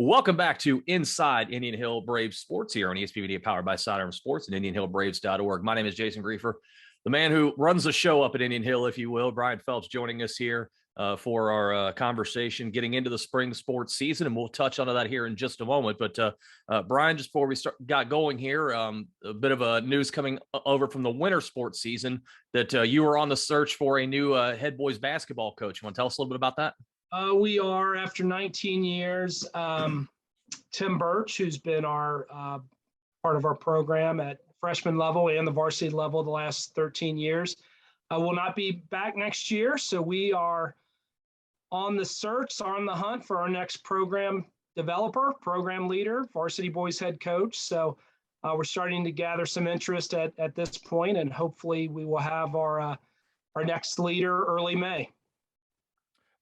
Welcome back to Inside Indian Hill Braves Sports here on ESPN Media, powered by Sidearm Sports and IndianHillBraves.org. My name is Jason Griefer, the man who runs the show up at Indian Hill, if you will. Brian Phelps joining us here for our conversation, getting into the spring sports season, and we'll touch on that here in just a moment. But Brian, just before we got going here, a bit of news coming over from the winter sports season that you were on the search for a new head boys basketball coach. You want to tell us a little bit about that? We are, after 19 years, Tim Birch, who's been our part of our program at freshman level and the varsity level the last 13 years, will not be back next year. So we are on the search, on the hunt for our next program developer, program leader, varsity boys head coach. So we're starting to gather some interest at this point, and hopefully we will have our next leader early May.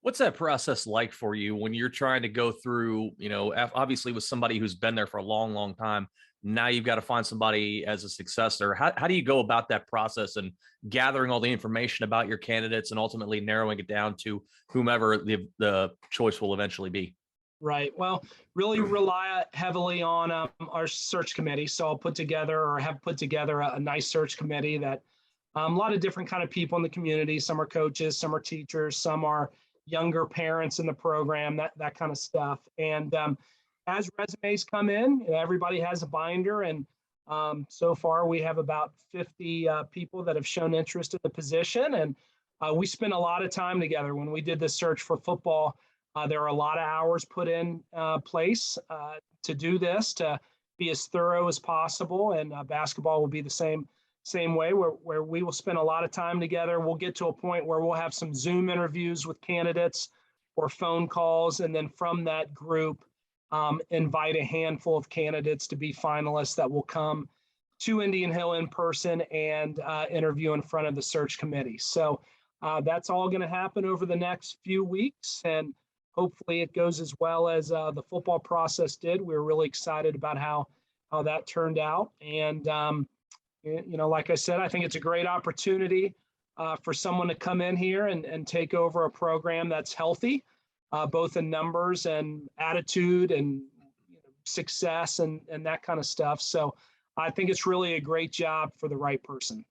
What's that process like for you when you're trying to go through, obviously with somebody who's been there for a long, long time, now you've got to find somebody as a successor. How do you go about that process and gathering all the information about your candidates and ultimately narrowing it down to whomever the choice will eventually be? Right. Well, really rely heavily on our search committee. So I'll have put together a nice search committee that a lot of different kind of people in the community. Some are coaches, some are teachers, some are younger parents in the program, that kind of stuff. And as resumes come in, everybody has a binder. And so far we have about 50 people that have shown interest in the position. And we spent a lot of time together. When we did the search for football, there are a lot of hours put in place to do this, to be as thorough as possible. And basketball will be the same way, where we will spend a lot of time together. We'll get to a point where we'll have some Zoom interviews with candidates or phone calls. And then from that group, invite a handful of candidates to be finalists that will come to Indian Hill in person and interview in front of the search committee. So that's all going to happen over the next few weeks. And hopefully it goes as well as the football process did. We're really excited about how that turned out. And like I said, I think it's a great opportunity for someone to come in here and take over a program that's healthy, both in numbers and attitude and success and that kind of stuff. So I think it's really a great job for the right person.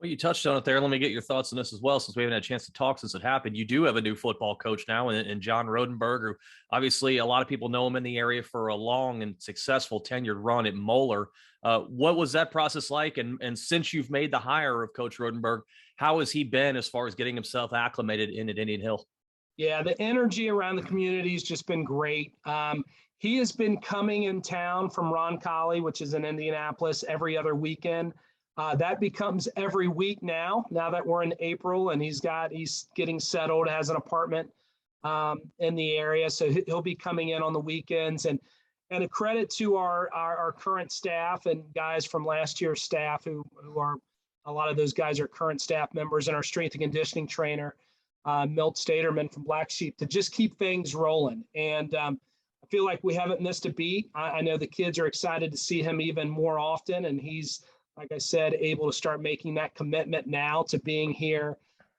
Well, you touched on it there. Let me get your thoughts on this as well, since we haven't had a chance to talk since it happened. You do have a new football coach now in John Rodenberg, who obviously a lot of people know him in the area for a long and successful tenured run at Moeller. What was that process like? And since you've made the hire of Coach Rodenberg, how has he been as far as getting himself acclimated in at Indian Hill? Yeah, the energy around the community has just been great. He has been coming in town from Roncalli, which is in Indianapolis, every other weekend. That becomes every week now that we're in April, and he's getting settled, has an apartment in the area. So he'll be coming in on the weekends, and a credit to our current staff and guys from last year's staff who are, a lot of those guys are current staff members, and our strength and conditioning trainer, Milt Staterman from Black Sheep, to just keep things rolling. And I feel like we haven't missed a beat. I know the kids are excited to see him even more often, and he's, like I said, able to start making that commitment now to being here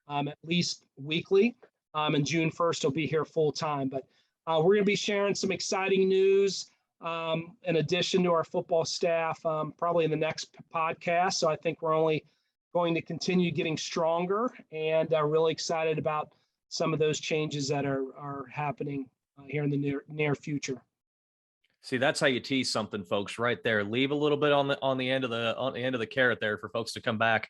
at least weekly. And June 1st, he'll be here full time. But we're going to be sharing some exciting news in addition to our football staff, probably in the next podcast. So I think we're only going to continue getting stronger, and really excited about some of those changes that are happening here in the near future. See, that's how you tease something, folks, right there. Leave a little bit on the end of the carrot there for folks to come back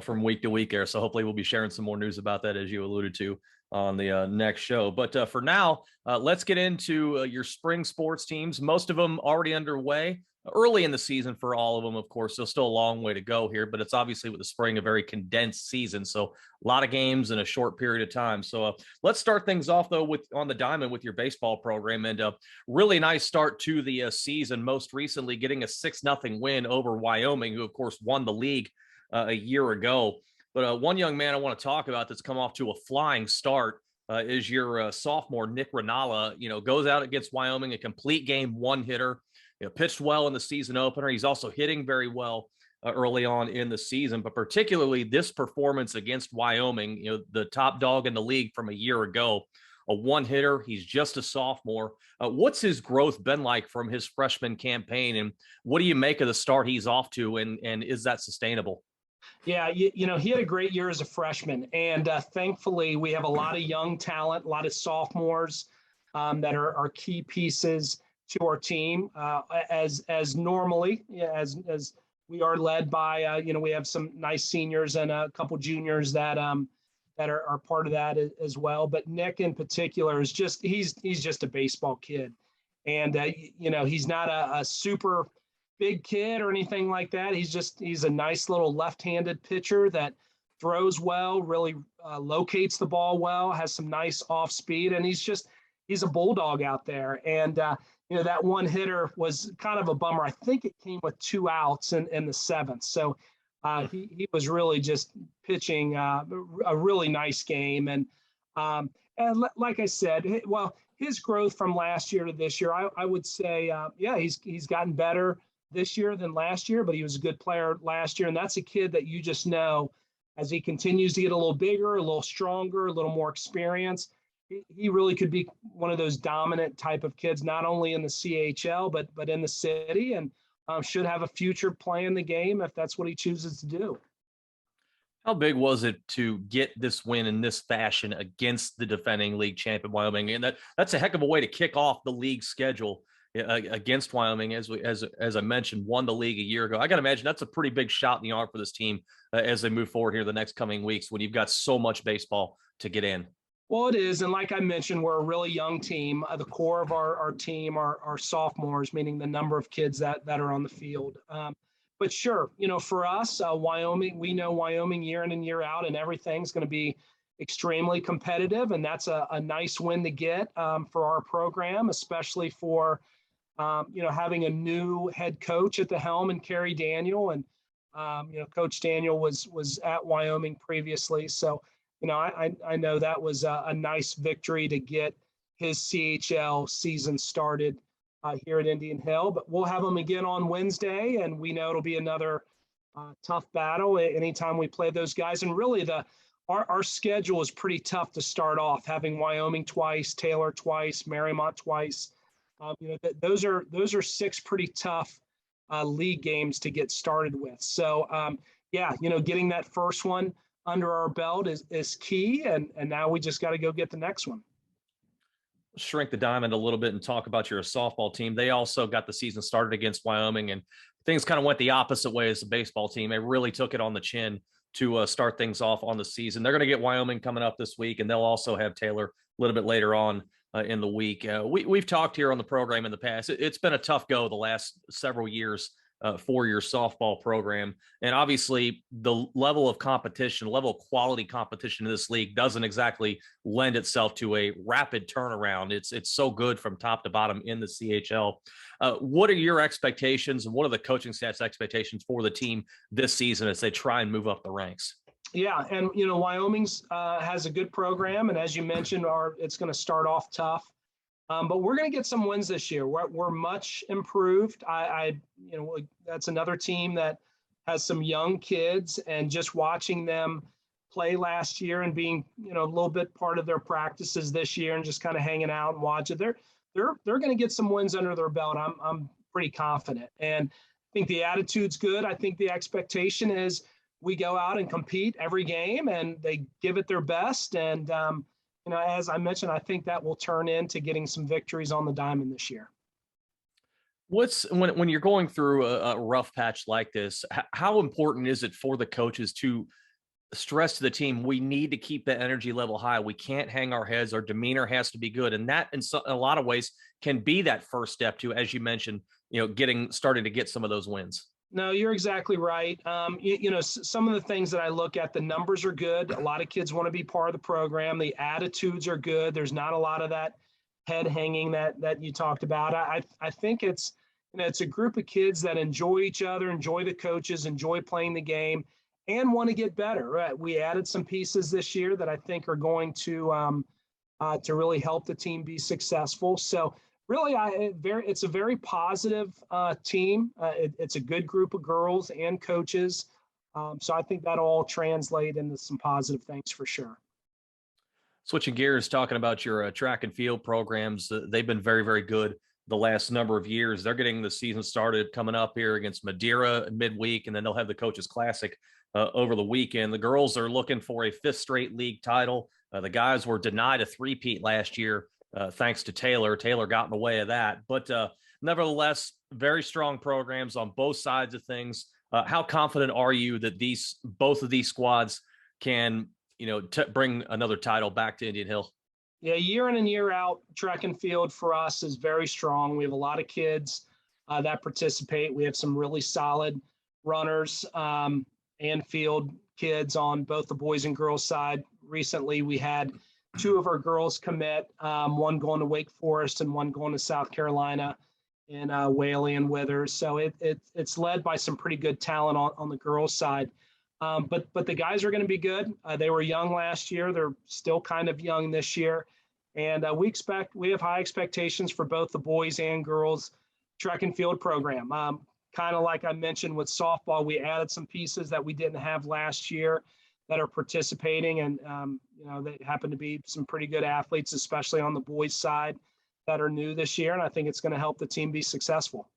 from week to week there. So hopefully we'll be sharing some more news about that, as you alluded to, on the next show. But for now, let's get into your spring sports teams. Most of them already underway. Early in the season for all of them, of course. There's still a long way to go here, but it's obviously with the spring a very condensed season. So a lot of games in a short period of time. So let's start things off, though, on the diamond with your baseball program. And a really nice start to the season, most recently getting a 6-0 win over Wyoming, who, of course, won the league a year ago. But one young man I want to talk about that's come off to a flying start is your sophomore, Nick Ranalla. Goes out against Wyoming, a complete game one-hitter. Pitched well in the season opener. He's also hitting very well early on in the season, but particularly this performance against Wyoming, the top dog in the league from a year ago. a one hitter. He's just a sophomore. What's his growth been like from his freshman campaign, and what do you make of the start he's off to, and is that sustainable? Yeah, he had a great year as a freshman, and thankfully we have a lot of young talent, a lot of sophomores that are key pieces to our team. As normally, as we are led by, we have some nice seniors and a couple juniors that are part of that as well. But Nick in particular is he's just a baseball kid, and he's not a super big kid or anything like that. He's a nice little left-handed pitcher that throws well, really locates the ball well, has some nice off speed, and he's a bulldog out there. And that one hitter was kind of a bummer. I think it came with 2 outs in the 7th. So he was really just pitching a really nice game. And like I said, well, his growth from last year to this year, I would say, he's gotten better this year than last year, but he was a good player last year. And that's a kid that you just know, as he continues to get a little bigger, a little stronger, a little more experience, he really could be one of those dominant type of kids, not only in the CHL, but in the city, and should have a future playing the game if that's what he chooses to do. How big was it to get this win in this fashion against the defending league champion Wyoming? And that's a heck of a way to kick off the league schedule against Wyoming, as I mentioned, won the league a year ago. I got to imagine that's a pretty big shot in the arm for this team as they move forward here the next coming weeks when you've got so much baseball to get in. Well, it is. And like I mentioned, we're a really young team. The core of our team are sophomores, meaning the number of kids that are on the field. But sure, for us, Wyoming, we know Wyoming year in and year out, and everything's going to be extremely competitive. And that's a nice win to get for our program, especially for having a new head coach at the helm and Kerry Daniel. And, Coach Daniel was at Wyoming previously. So, I know that was a nice victory to get his CHL season started here at Indian Hill. But we'll have him again on Wednesday, and we know it'll be another tough battle anytime we play those guys. And really, our schedule is pretty tough to start off, having Wyoming twice, Taylor twice, Marymount twice. Those are 6 pretty tough league games to get started with. So, getting that first one under our belt is key, and now we just got to go get the next one. Shrink the diamond a little bit and talk about your softball team. They also got the season started against Wyoming, and things kind of went the opposite way as a baseball team. They really took it on the chin to start things off on the season. They're going to get Wyoming coming up this week, and they'll also have Taylor a little bit later on in the week. We've talked here on the program in the past. It's been a tough go the last several years for your softball program. And obviously the level of competition, level of quality competition in this league doesn't exactly lend itself to a rapid turnaround. It's so good from top to bottom in the CHL. What are your expectations, and what are the coaching staff's expectations for the team this season as they try and move up the ranks? Yeah, and Wyoming's has a good program, and as you mentioned, it's going to start off tough. But we're going to get some wins this year. We're much improved. That's another team that has some young kids, and just watching them play last year and being, a little bit part of their practices this year and just kind of hanging out and watching, they're going to get some wins under their belt. I'm pretty confident, and I think the attitude's good. I think the expectation is we go out and compete every game, and they give it their best. And as I mentioned, I think that will turn into getting some victories on the diamond this year. When you're going through a rough patch like this, how important is it for the coaches to stress to the team, we need to keep the energy level high. We can't hang our heads. Our demeanor has to be good. And that in a lot of ways can be that first step to, as you mentioned, starting to get some of those wins. No, you're exactly right. Some of the things that I look at, the numbers are good. A lot of kids want to be part of the program. The attitudes are good. There's not a lot of that head hanging that you talked about. I think it's a group of kids that enjoy each other, enjoy the coaches, enjoy playing the game, and want to get better. Right? We added some pieces this year that I think are going to really help the team be successful. So really, it's a very positive team. It's a good group of girls and coaches. So I think that'll all translate into some positive things for sure. Switching gears, talking about your track and field programs, they've been very, very good the last number of years. They're getting the season started coming up here against Madeira midweek, and then they'll have the Coaches Classic over the weekend. The girls are looking for a fifth straight league title. The guys were denied a three-peat last year thanks to Taylor. Taylor got in the way of that. But nevertheless, very strong programs on both sides of things. How confident are you that both of these squads can bring another title back to Indian Hill? Yeah, year in and year out, track and field for us is very strong. We have a lot of kids that participate. We have some really solid runners and field kids on both the boys and girls side. Recently, we had two of our girls commit, one going to Wake Forest and one going to South Carolina in Whaley and Withers. So it's led by some pretty good talent on the girls side. But the guys are going to be good. They were young last year. They're still kind of young this year. And we have high expectations for both the boys and girls track and field program. Kind of like I mentioned with softball, we added some pieces that we didn't have last year that are participating. And, they happen to be some pretty good athletes, especially on the boys side, that are new this year. And I think it's going to help the team be successful.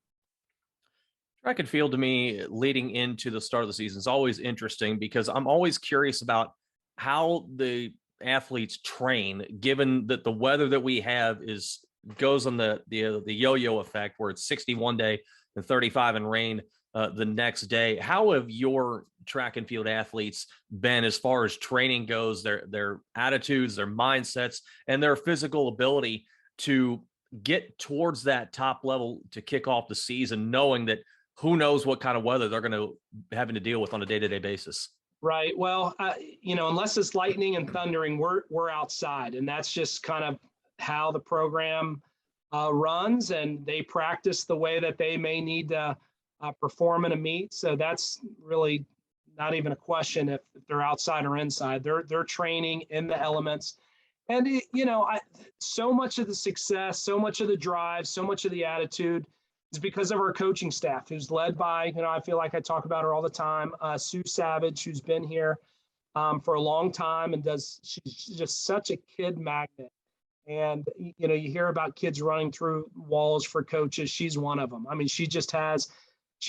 Track and field to me leading into the start of the season is always interesting because I'm always curious about how the athletes train, given that the weather that we have goes on the yo-yo effect where it's 60 one day and 35 and rain the next day. How have your track and field athletes been as far as training goes, their attitudes, their mindsets, and their physical ability to get towards that top level to kick off the season, knowing that who knows what kind of weather they're going to having to deal with on a day-to-day basis? Right. Well, unless it's lightning and thundering, we're outside, and that's just kind of how the program runs, and they practice the way that they may need to perform in a meet. So that's really not even a question if they're outside or inside. They're training in the elements, and so much of the success, so much of the drive, so much of the attitude is because of our coaching staff, who's led by, I feel like I talk about her all the time, Sue Savage, who's been here for a long time and she's just such a kid magnet. And, you hear about kids running through walls for coaches. She's one of them. I mean, she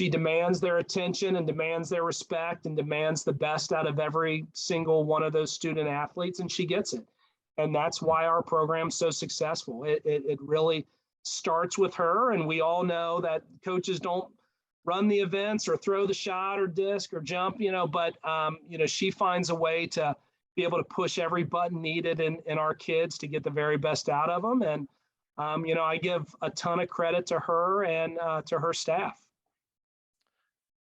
demands their attention and demands their respect and demands the best out of every single one of those student athletes, and she gets it. And that's why our program's so successful. It really starts with her, and we all know that coaches don't run the events or throw the shot or disc or jump, but she finds a way to be able to push every button needed in our kids to get the very best out of them. And I give a ton of credit to her and to her staff.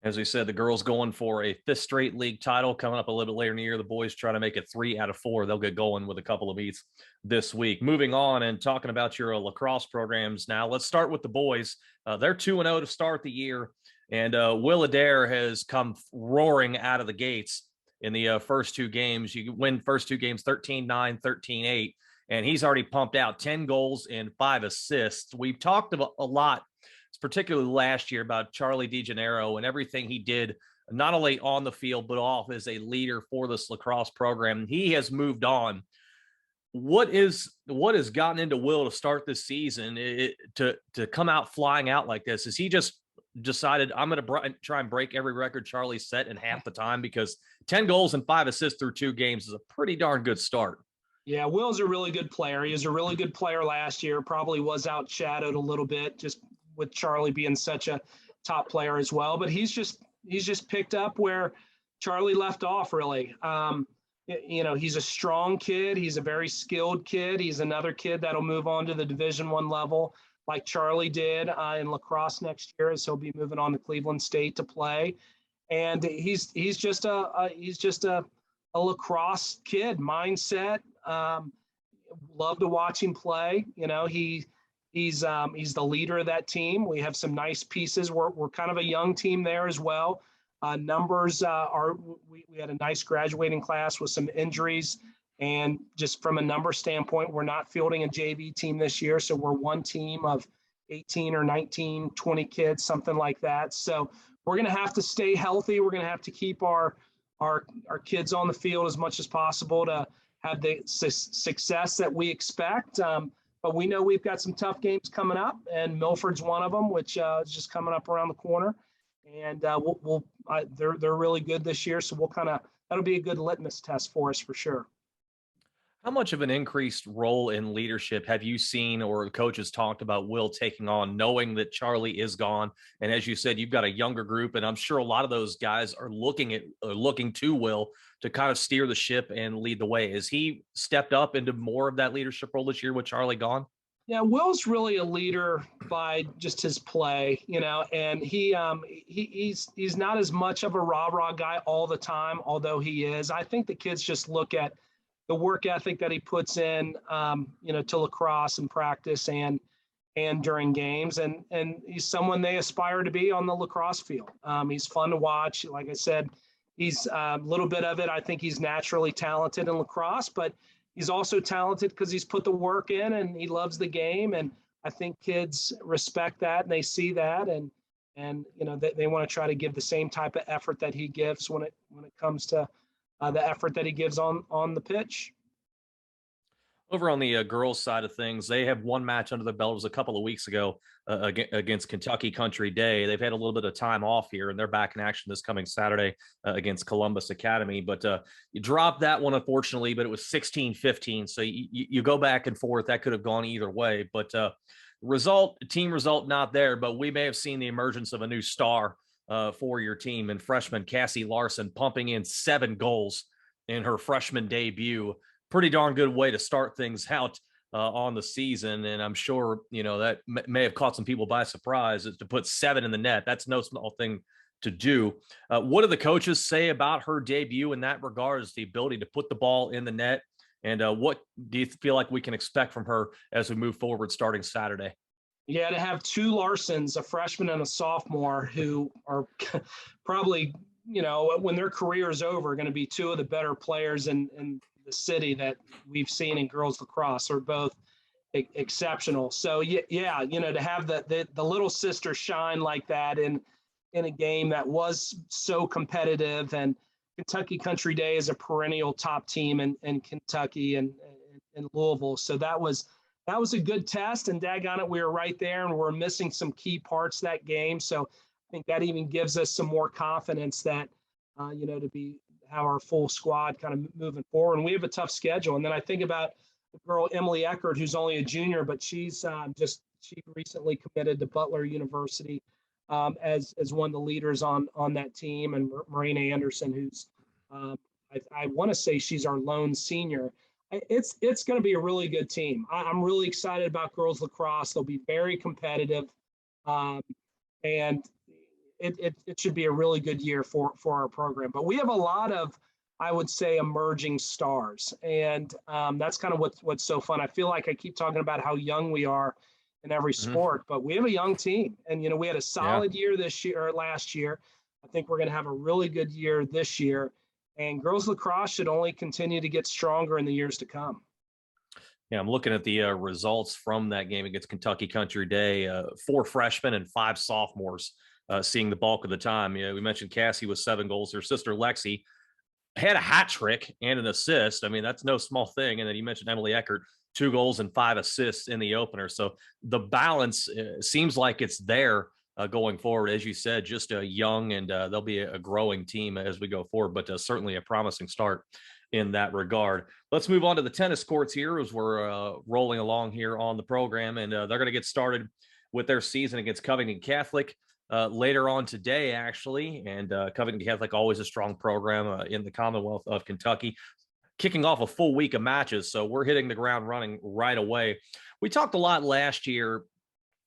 As we said, the girls going for a fifth straight league title coming up a little bit later in the year. The boys trying to make it 3 out of 4. They'll get going with a couple of meets this week. Moving on and talking about your lacrosse programs now. Let's start with the boys. They're 2-0 to start the year, and Will Adair has come roaring out of the gates in the first 2 games. You win first 2 games 13-9, 13-8, and he's already pumped out 10 goals and 5 assists. We've talked about a lot, particularly last year, about Charlie DeGennaro and everything he did, not only on the field, but off as a leader for this lacrosse program. He has moved on. What has gotten into Will to start this season to come out flying out like this? Is he just decided, I'm going to try and break every record Charlie set in half the time? Because 10 goals and 5 assists through 2 games is a pretty darn good start. Yeah, Will's a really good player. He was a really good player last year, probably was outshadowed a little bit just with Charlie being such a top player as well. But he's just picked up where Charlie left off, really. He's a strong kid. He's a very skilled kid. He's another kid that'll move on to the Division I level like Charlie did in lacrosse next year, as he'll be moving on to Cleveland State to play. And he's just a lacrosse kid mindset. Love to watch him play. He's the leader of that team. We have some nice pieces. We're kind of a young team there as well. Numbers we had a nice graduating class with some injuries, and just from a number standpoint, we're not fielding a JV team this year. So we're one team of 18 or 19, 20 kids, something like that. So we're going to have to stay healthy. We're going to have to keep our kids on the field as much as possible to have the success that we expect. But we know we've got some tough games coming up, and Milford's one of them, which is just coming up around the corner. And they're really good this year, so that'll be a good litmus test for us for sure. How much of an increased role in leadership have you seen or coaches talked about Will taking on, knowing that Charlie is gone? And as you said, you've got a younger group, and I'm sure a lot of those guys are looking to Will to kind of steer the ship and lead the way. Has he stepped up into more of that leadership role this year with Charlie gone? Yeah, Will's really a leader by just his play, and he's not as much of a rah-rah guy all the time, although he is. I think the kids just look at the work ethic that he puts in, to lacrosse and practice and during games, and he's someone they aspire to be on the lacrosse field. He's fun to watch. Like I said, he's a little bit of it. I think he's naturally talented in lacrosse, but he's also talented because he's put the work in and he loves the game. And I think kids respect that and they see that, and they want to try to give the same type of effort that he gives when it comes to the effort that he gives on the pitch. Over on the girls' side of things, they have one match under the belt. It was a couple of weeks ago against Kentucky Country Day. They've had a little bit of time off here, and they're back in action this coming Saturday against Columbus Academy. But you dropped that one, unfortunately, but it was 16-15. So you go back and forth. That could have gone either way. But team result not there, but we may have seen the emergence of a new star for your team, and freshman Cassie Larson pumping in 7 goals in her freshman debut. Pretty darn good way to start things out on the season. And I'm sure, that may have caught some people by surprise, is to put 7 in the net. That's no small thing to do. What do the coaches say about her debut in that regard, is the ability to put the ball in the net? And what do you feel like we can expect from her as we move forward starting Saturday? Yeah, to have 2 Larsons, a freshman and a sophomore, who are probably, when their career is over, going to be 2 of the better players in the city that we've seen in girls lacrosse, are both exceptional. So yeah, to have the little sister shine like that in a game that was so competitive, and Kentucky Country Day is a perennial top team in Kentucky and Louisville. So that was a good test, and daggone it, we were right there, and we're missing some key parts that game. So I think that even gives us some more confidence that, to have our full squad kind of moving forward. And we have a tough schedule. And then I think about the girl, Emily Eckert, who's only a junior, but she recently committed to Butler University as one of the leaders on that team, and Marina Anderson, who's I want to say she's our lone senior. It's going to be a really good team. I'm really excited about girls lacrosse. They'll be very competitive, and it should be a really good year for our program. But we have a lot of, I would say, emerging stars, and that's kind of what's so fun. I feel like I keep talking about how young we are in every sport, but we have a young team, and we had a solid year last year. I think we're going to have a really good year this year, and girls lacrosse should only continue to get stronger in the years to come. Yeah, I'm looking at the results from that game against Kentucky Country Day. 4 freshmen and 5 sophomores seeing the bulk of the time. We mentioned Cassie with 7 goals. Her sister Lexi had a hat trick and an assist. I mean, that's no small thing. And then you mentioned Emily Eckert, 2 goals and 5 assists in the opener. So the balance seems like it's there going forward. As you said, just a young, and they'll be a growing team as we go forward, but certainly a promising start in that regard. Let's move on to the tennis courts here as we're rolling along here on the program. And they're going to get started with their season against Covington Catholic later on today, actually. And Covington Catholic, always a strong program in the Commonwealth of Kentucky, kicking off a full week of matches. So we're hitting the ground running right away. We talked a lot last year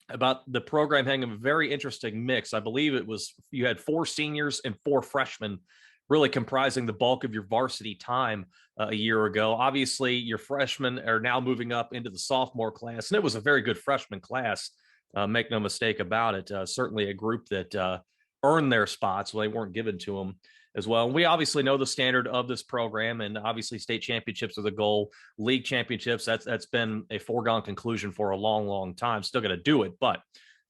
about the program having a very interesting mix. I believe it was, you had 4 seniors and 4 freshmen really comprising the bulk of your varsity time a year ago. Obviously, your freshmen are now moving up into the sophomore class, and it was a very good freshman class. Make no mistake about it. Certainly a group that earned their spots. Well, they weren't given to them as well. And we obviously know the standard of this program, and obviously state championships are the goal. League championships, that's been a foregone conclusion for a long, long time. Still going to do it, but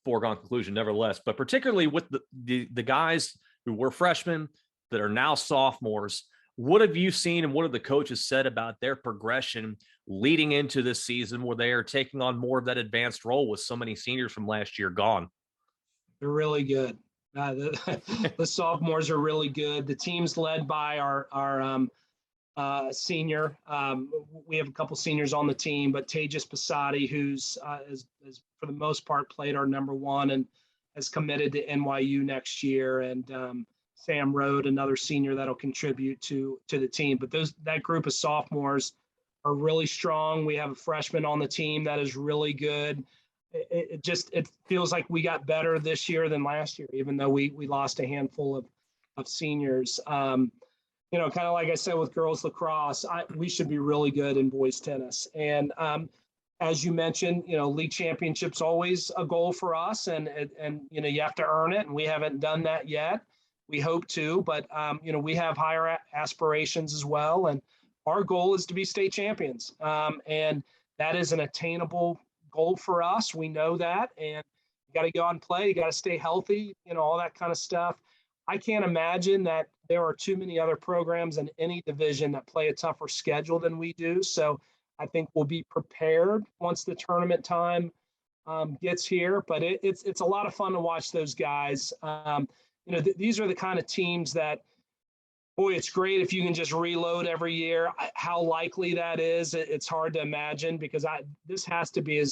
foregone conclusion nevertheless. But particularly with the guys who were freshmen that are now sophomores, What have you seen and what have the coaches said about their progression leading into this season where they are taking on more of that advanced role with so many seniors from last year gone? They're really good. The sophomores are really good. The team's led by our senior. We have a couple seniors on the team, but Tejas Pasati, who's is for the most part played our number one and has committed to NYU next year, and Sam Rode, another senior that'll contribute to the team. But that group of sophomores are really strong. We have a freshman on the team that is really good. It feels like we got better this year than last year, even though we lost a handful of seniors. Kind of like I said with girls lacrosse, we should be really good in boys tennis. And as you mentioned, league championship's always a goal for us, and you have to earn it, and we haven't done that yet. We hope to, but we have higher aspirations as well, and our goal is to be state champions, and that is an attainable goal for us. We know that, and you got to go out and play. You got to stay healthy, all that kind of stuff. I can't imagine that there are too many other programs in any division that play a tougher schedule than we do. So I think we'll be prepared once the tournament time gets here. But it's a lot of fun to watch those guys. These are the kind of teams that, boy, it's great if you can just reload every year. How likely that is, it's hard to imagine, because this has to be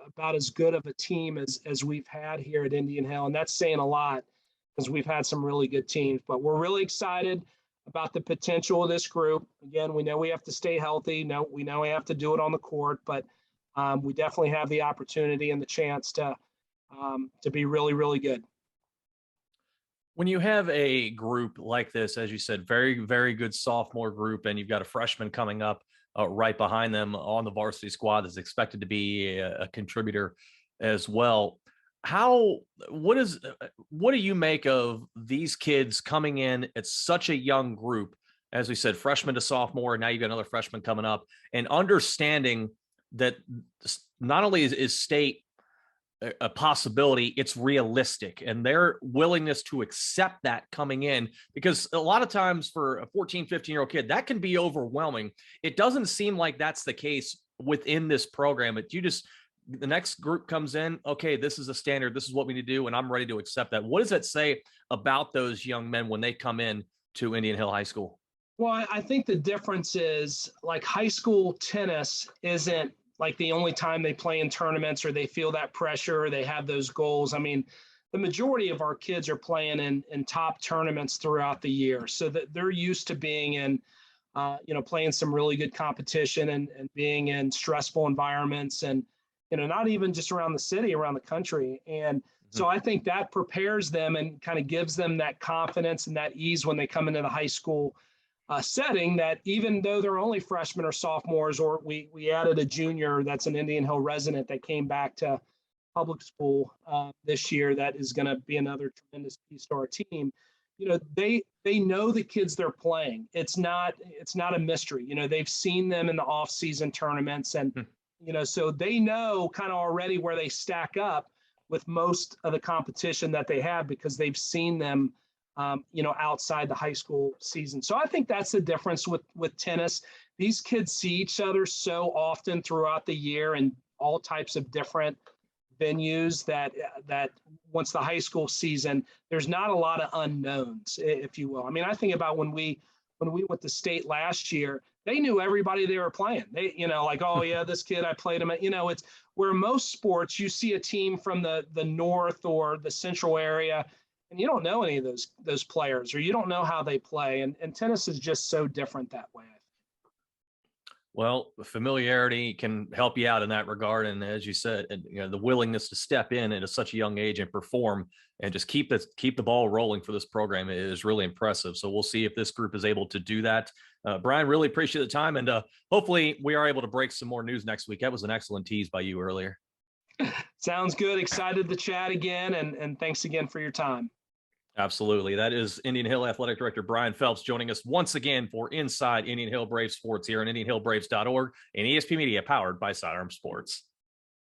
about as good of a team as we've had here at Indian Hill. And that's saying a lot, because we've had some really good teams. But we're really excited about the potential of this group. Again, we know we have to stay healthy. We know we have to do it on the court, but we definitely have the opportunity and the chance to be really, really good. When you have a group like this, as you said, very, very good sophomore group, and you've got a freshman coming up right behind them on the varsity squad that's expected to be a contributor as well. What do you make of these kids coming in at such a young group? As we said, freshman to sophomore, and now you've got another freshman coming up, and understanding that not only is state a possibility, it's realistic, and their willingness to accept that coming in, because a lot of times for a 14, 15-year-old kid, that can be overwhelming. It doesn't seem like that's the case within this program. The next group comes in, okay, this is a standard, this is what we need to do, and I'm ready to accept that. What does that say about those young men when they come in to Indian Hill High School? Well, I think the difference is, like, high school tennis isn't like the only time they play in tournaments or they feel that pressure or they have those goals. I mean, the majority of our kids are playing in top tournaments throughout the year, so that they're used to being in, playing some really good competition and being in stressful environments, and, not even just around the city, around the country. And so I think that prepares them and kind of gives them that confidence and that ease when they come into the high school setting, that even though they're only freshmen or sophomores, or we added a junior that's an Indian Hill resident that came back to public school this year, that is going to be another tremendous piece to our team. They know the kids they're playing. It's not a mystery. They've seen them in the off-season tournaments, and so they know kind of already where they stack up with most of the competition that they have, because they've seen them outside the high school season. So I think that's the difference with tennis. These kids see each other so often throughout the year in all types of different venues that once the high school season, there's not a lot of unknowns, if you will. I mean, I think about when we went to state last year, they knew everybody they were playing. They, like, oh yeah, this kid, I played him at, it's where most sports you see a team from the north or the central area, and you don't know any of those players, or you don't know how they play. And tennis is just so different that way. Well, familiarity can help you out in that regard. And as you said, the willingness to step in at such a young age and perform and just keep the ball rolling for this program is really impressive. So we'll see if this group is able to do that. Brian, really appreciate the time. And hopefully we are able to break some more news next week. That was an excellent tease by you earlier. Sounds good. Excited to chat again. And thanks again for your time. Absolutely. That is Indian Hill Athletic Director Brian Phelps joining us once again for Inside Indian Hill Brave Sports here on IndianHillBraves.org and ESP Media, powered by Sidearm Sports.